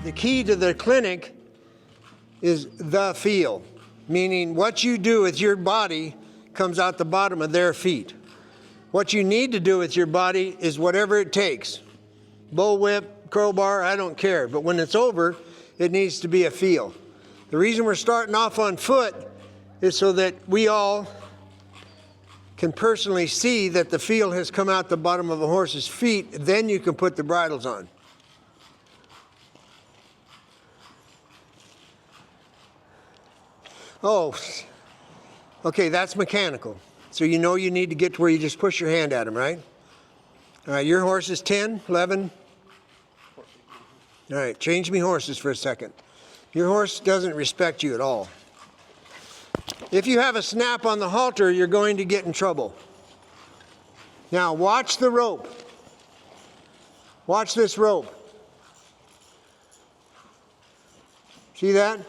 the key to the clinic is the feel, meaning what you do with your body comes out the bottom of their feet. What you need to do with your body is whatever it takes. Bullwhip, crowbar, I don't care. But when it's over, it needs to be a feel. The reason we're starting off on foot is so that we all can personally see that the feel has come out the bottom of a horse's feet. Then you can put the bridles on. Oh, okay, that's mechanical. So you know you need to get to where you just push your hand at him, right? All right, your horse is 10, 11. All right, change me horses for a second. Your horse doesn't respect you at all. If you have a snap on the halter, you're going to get in trouble. Now watch the rope. Watch this rope. See that?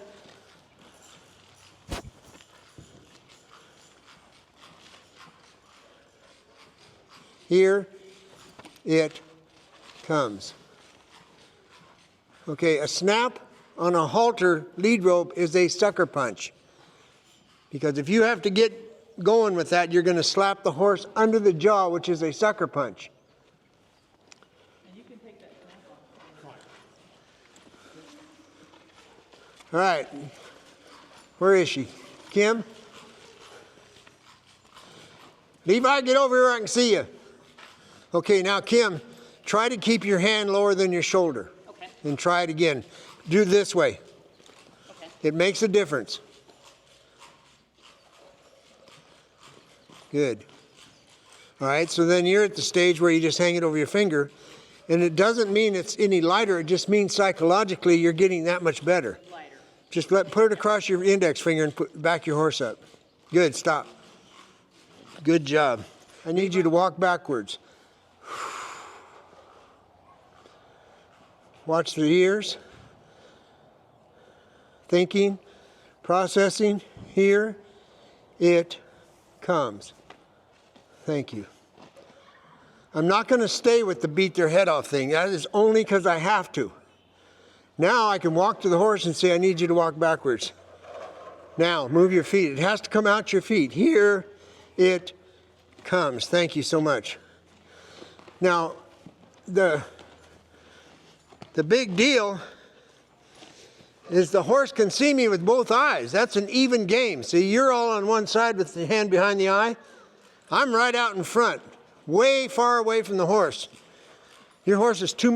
Here it comes. Okay, a snap on a halter lead rope is a sucker punch. Because if you have to get going with that, you're going to slap the horse under the jaw, which is a sucker punch. And you can take that snap off. All right. Where is she? Kim? Levi, get over here, I can see you. Okay, now Kim, try to keep your hand lower than your shoulder. Okay. And try it again. Do it this way. Okay. It makes a difference. Good. All right, so then you're at the stage where you just hang it over your finger, and it doesn't mean it's any lighter, it just means psychologically you're getting that much better. Lighter. Just put it across your index finger and back your horse up. Good, stop. Good job. I need you to walk backwards. Watch the ears. Thinking, processing, here it comes. Thank you. I'm not going to stay with the beat their head off thing. That is only because I have to. Now I can walk to the horse and say, I need you to walk backwards. Now, move your feet. It has to come out your feet. Here it comes. Thank you so much. Now, the big deal is the horse can see me with both eyes. That's an even game. See, you're all on one side with the hand behind the eye. I'm right out in front, way far away from the horse. Your horse is too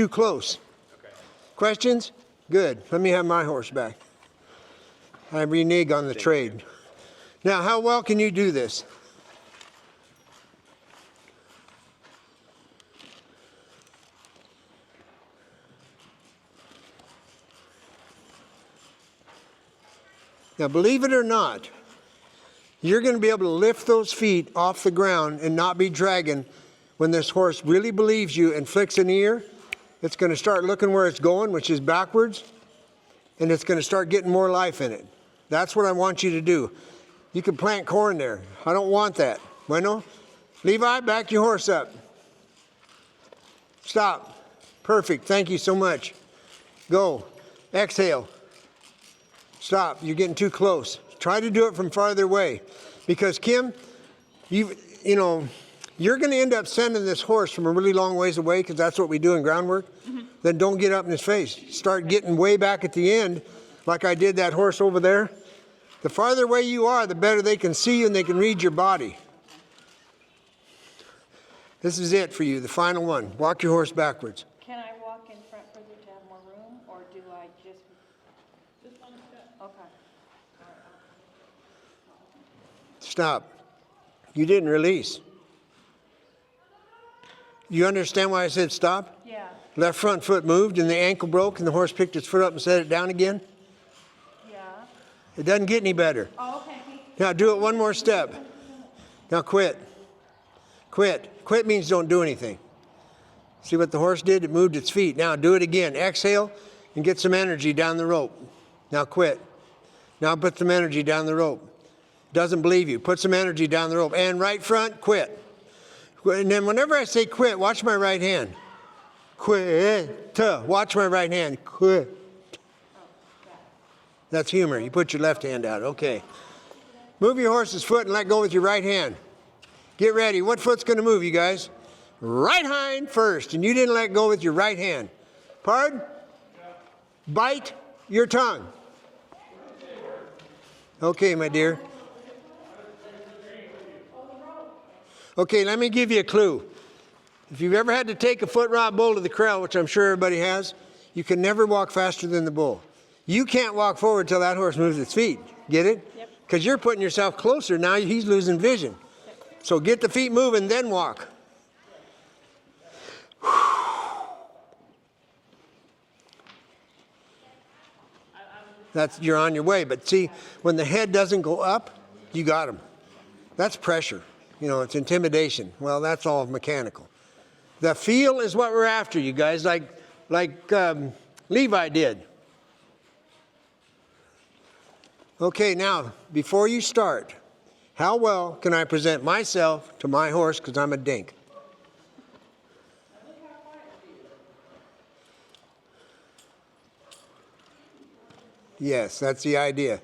close. Okay. Questions? Good. Let me have my horse back. I renege on the trade. Now, how well can you do this? Now, believe it or not, you're going to be able to lift those feet off the ground and not be dragging. When this horse really believes you and flicks an ear, it's going to start looking where it's going, which is backwards, and it's going to start getting more life in it. That's what I want you to do. You can plant corn there. I don't want that. Bueno? Levi, back your horse up. Stop. Perfect. Thank you so much. Go. Exhale. Stop. You're getting too close. Try to do it from farther away. Because, Kim, you know, you're going to end up sending this horse from a really long ways away, because that's what we do in groundwork. Mm-hmm. Then don't get up in his face. Start getting way back at the end, like I did that horse over there. The farther away you are, the better they can see you and they can read your body. This is it for you, the final one. Walk your horse backwards. Can I walk in front further to have more room, or do I just one step? Okay. Stop. You didn't release. You understand why I said stop? Yeah. Left front foot moved and the ankle broke and the horse picked its foot up and set it down again? Yeah. It doesn't get any better. Oh, okay. Now do it one more step. Now quit. Quit. Quit means don't do anything. See what the horse did? It moved its feet. Now do it again. Exhale and get some energy down the rope. Now quit. Now put some energy down the rope. Doesn't believe you. Put some energy down the rope. And right front, quit. And then whenever I say quit, watch my right hand. quit. Watch my right hand. Quit. That's humor. You put your left hand out. Okay. Move your horse's foot and let go with your right hand. Get ready. What foot's going to move, you guys? Right hind first. And you didn't let go with your right hand. Pardon? Bite your tongue. Okay, my dear. Okay, let me give you a clue. If you've ever had to take a foot rot bull to the corral, which I'm sure everybody has, you can never walk faster than the bull. You can't walk forward till that horse moves its feet. Get it? Yep. Because you're putting yourself closer. Now he's losing vision. Yep. So get the feet moving, then walk. You're on your way. But see, when the head doesn't go up, you got him. That's pressure. You know, it's intimidation. Well, that's all mechanical. The feel is what we're after, you guys, like Levi did. Okay, now, before you start, how well can I present myself to my horse because I'm a dink? Yes, that's the idea.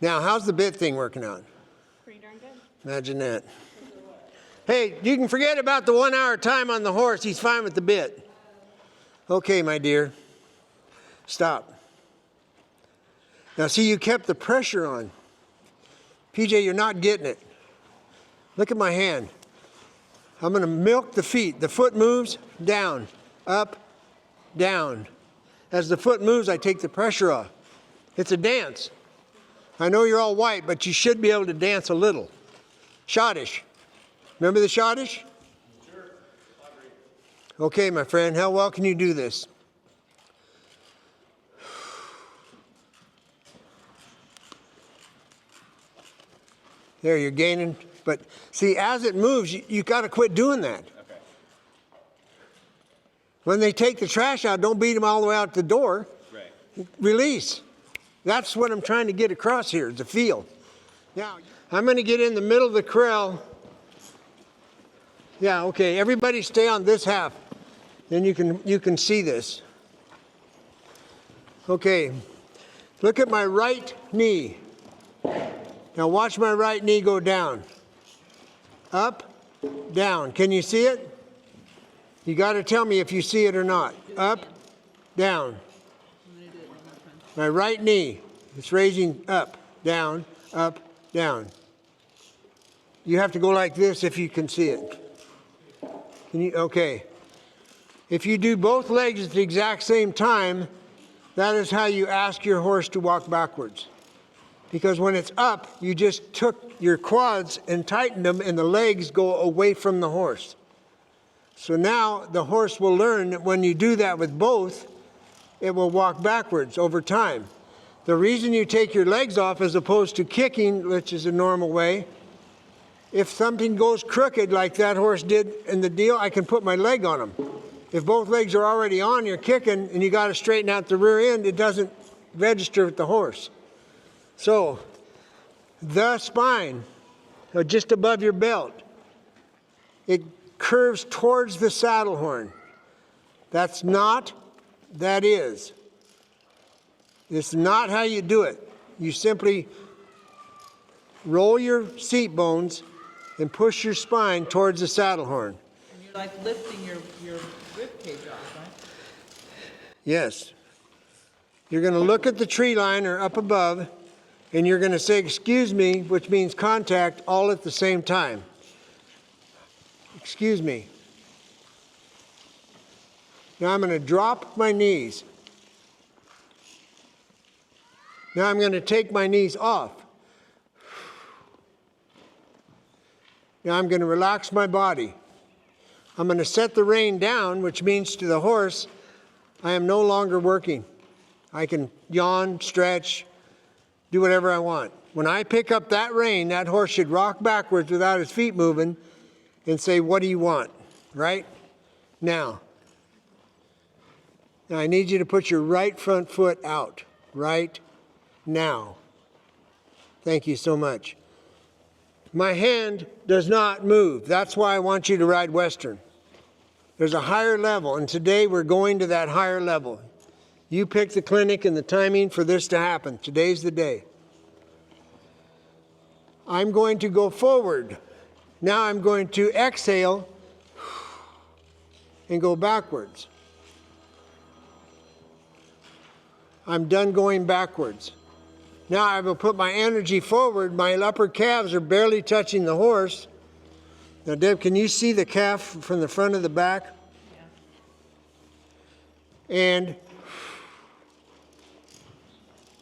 Now, how's the bit thing working out? Pretty darn good. Imagine that. Hey, you can forget about the 1 hour time on the horse. He's fine with the bit. Okay, my dear. Stop. Now, see, you kept the pressure on. PJ, you're not getting it. Look at my hand. I'm going to milk the feet. The foot moves, down, up, down. As the foot moves, I take the pressure off. It's a dance. I know you're all white, but you should be able to dance a little. Schottish. Remember the Schottish? Sure. Okay, my friend, how well can you do this? There, you're gaining. But see, as it moves, you got to quit doing that. Okay. When they take the trash out, don't beat them all the way out the door. Right. Release. That's what I'm trying to get across here, the feel. Now, I'm going to get in the middle of the corral. Yeah, okay, everybody stay on this half. Then you can see this. Okay, look at my right knee. Now watch my right knee go down. Up, down. Can you see it? You got to tell me if you see it or not. Up, down. My right knee, it's raising up, down, up, down. You have to go like this if you can see it. Can you? Okay. If you do both legs at the exact same time, that is how you ask your horse to walk backwards. Because when it's up, you just took your quads and tightened them, and the legs go away from the horse. So now the horse will learn that when you do that with both, it will walk backwards over time. The reason you take your legs off as opposed to kicking, which is a normal way, if something goes crooked like that horse did in the deal, I can put my leg on him. If both legs are already on, you're kicking, and you got to straighten out the rear end, it doesn't register with the horse. So, the spine, just above your belt, it curves towards the saddle horn. That's not, that is. It's not how you do it. You simply roll your seat bones and push your spine towards the saddle horn. And you're like lifting your rib cage off, right? Yes. You're going to look at the tree line or up above, and you're going to say, excuse me, which means contact, all at the same time. Excuse me. Now I'm going to drop my knees. Now I'm going to take my knees off. Now I'm going to relax my body. I'm going to set the rein down, which means to the horse, I am no longer working. I can yawn, stretch, do whatever I want. When I pick up that rein, that horse should rock backwards without his feet moving and say, what do you want? Right? Now I need you to put your right front foot out. Right now. Thank you so much. My hand does not move. That's why I want you to ride Western. There's a higher level, and today we're going to that higher level. You pick the clinic and the timing for this to happen. Today's the day. I'm going to go forward. Now I'm going to exhale and go backwards. I'm done going backwards. Now I will put my energy forward. My upper calves are barely touching the horse. Now, Deb, can you see the calf from the front of the back? Yeah. And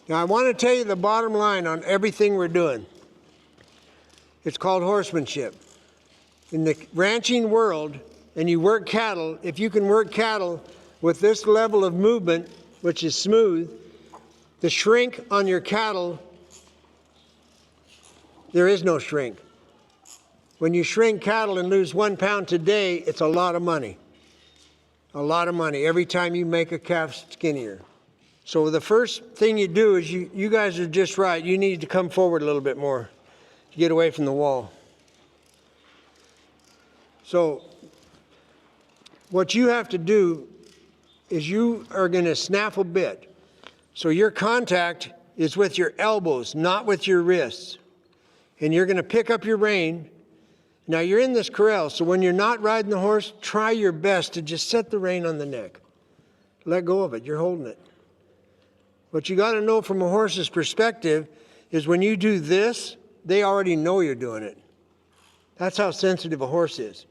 now I want to tell you the bottom line on everything we're doing. It's called horsemanship. In the ranching world, and you work cattle, if you can work cattle with this level of movement, which is smooth, the shrink on your cattle, there is no shrink. When you shrink cattle and lose 1 pound today, it's a lot of money. A lot of money every time you make a calf skinnier. So the first thing you do is you guys are just right. You need to come forward a little bit more to get away from the wall. So what you have to do is you are going to snaffle bit. So your contact is with your elbows, not with your wrists. And you're going to pick up your rein. Now you're in this corral, so when you're not riding the horse, try your best to just set the rein on the neck. Let go of it. You're holding it. What you got to know from a horse's perspective is when you do this, they already know you're doing it. That's how sensitive a horse is.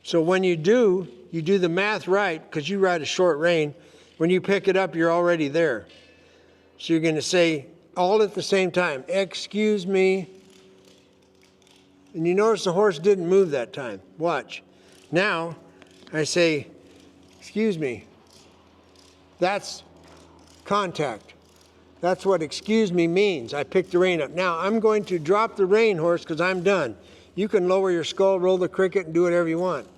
So when you do the math right, because you ride a short rein. When you pick it up, you're already there. So you're going to say all at the same time, excuse me. And you notice the horse didn't move that time. Watch. Now, I say, excuse me. That's contact. That's what excuse me means. I picked the rein up. Now, I'm going to drop the rein, horse, because I'm done. You can lower your skull, roll the cricket, and do whatever you want.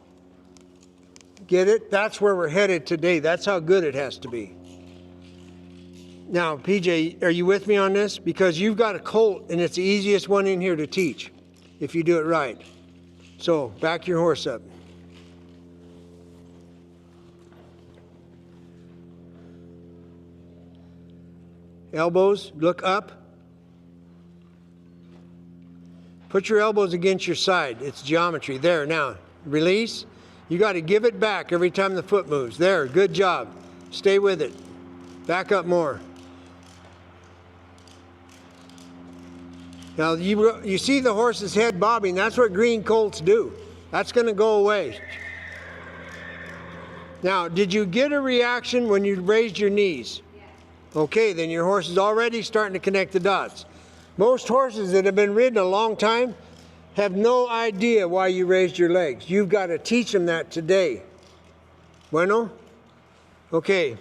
Get it? That's where we're headed today. That's how good it has to be. Now, PJ, are you with me on this? Because you've got a colt, and it's the easiest one in here to teach if you do it right. So, back your horse up. Elbows, look up. Put your elbows against your side. It's geometry. There, now, release. You got to give it back every time the foot moves. There, good job. Stay with it. Back up more. Now, you see the horse's head bobbing. That's what green colts do. That's going to go away. Now, did you get a reaction when you raised your knees? Okay, then your horse is already starting to connect the dots. Most horses that have been ridden a long time have no idea why you raised your legs. You've got to teach them that today. Bueno? Okay.